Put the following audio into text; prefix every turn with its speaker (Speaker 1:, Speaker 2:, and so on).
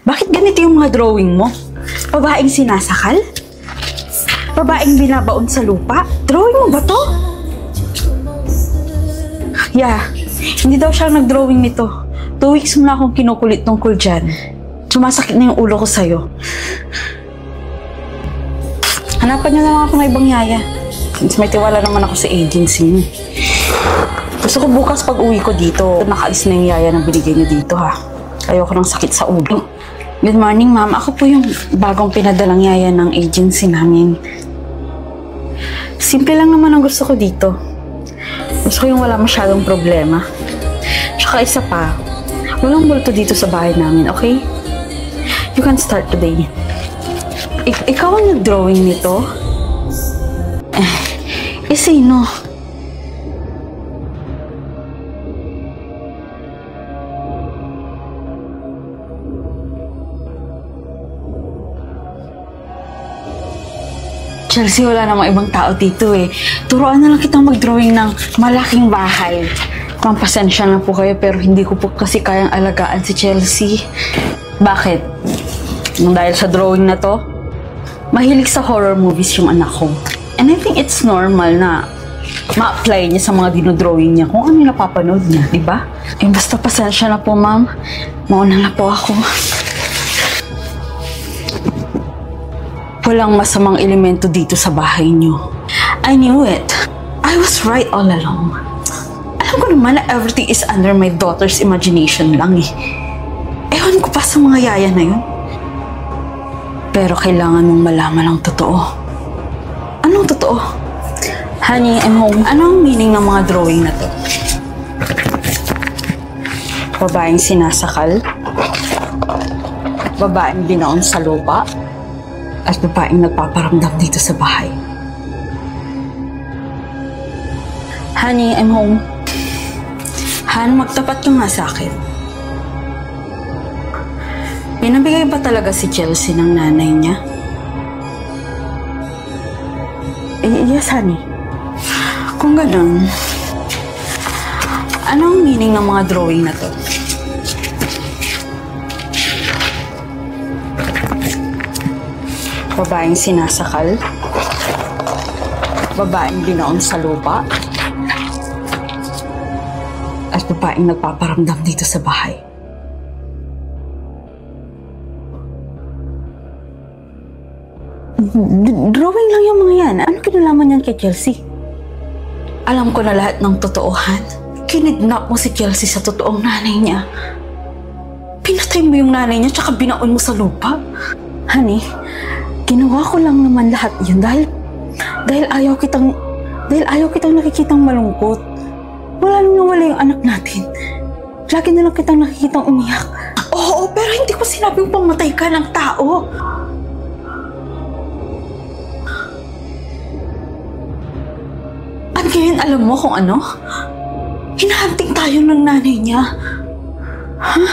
Speaker 1: Bakit ganito yung mga drawing mo? Babaeng sinasakal? Babaeng binabaon sa lupa? Drawing mo ba to? Yeah, hindi daw siya nag-drawing nito. 2 weeks mo na akong kinukulit tungkol dyan. Sumasakit na yung ulo ko sa'yo. Hanapan niyo naman ako ng ibang yaya. Since may tiwala naman ako sa agency niyo. Gusto ko bukas pag uwi ko dito, nakaalis na yung yaya na binigay niyo dito ha. Ayoko ng sakit sa ulo. Good morning, ma'am. Ako po yung bagong pinadalang yaya ng agency namin. Simple lang naman ang gusto ko dito. Gusto ko yung wala masyadong problema. Tsaka isa pa, walang multo dito sa bahay namin, okay? You can start today. Ikaw ang nag-drawing nito? Sino? Chelsea, wala namang ibang tao dito eh. Turuan na lang kitang mag-drawing ng malaking bahay. Pampasensya na po kayo pero hindi ko po kasi kayang alagaan si Chelsea. Bakit? Dahil sa drawing na to? Mahilig sa horror movies yung anak ko. And I think it's normal na ma-apply niya sa mga dinodrawing niya kung ano yung napapanood niya, di ba? Eh, basta pasensya na po, ma'am. Mauna na po ako. Walang masamang elemento dito sa bahay niyo. I knew it. I was right all along. Alam ko naman na everything is under my daughter's imagination lang eh. Ewan ko pa sa mga yaya na yun. Pero kailangan mong malaman ang totoo. Anong totoo? Honey, I'm home. Anong meaning ng mga drawing na to? Babaeng sinasakal? Babaeng binaon sa lupa? At babaeng nagpaparamdam dito sa bahay. Honey, I'm home. Han, magtapat ka nga sa akin. Pinabigay ba talaga si Chelsea ng nanay niya? Yes, honey. Kung ganun, anong meaning ng mga drawing na to? Babaeng sinasakal? Babaeng binaon sa lupa? At babaeng nagpaparamdam dito sa bahay? Drawing lang yung mga yan. Ano kinalaman yan kay Chelsea? Alam ko na lahat ng totoohan. Kinidnap mo si Chelsea sa totoong nanay niya. Pinatay mo yung nanay niya tsaka binaon mo sa lupa. Honey, ginawa ko lang naman lahat yun dahil ayaw kitang nakikitang malungkot. Wala nang nawala yung anak natin. Lagi na lang kitang nakikitang umiyak. Oo, pero hindi ko sinabing pamatay ka ng tao. At ngayon alam mo kung ano? Hinahanting tayo ng nanay niya. Ha?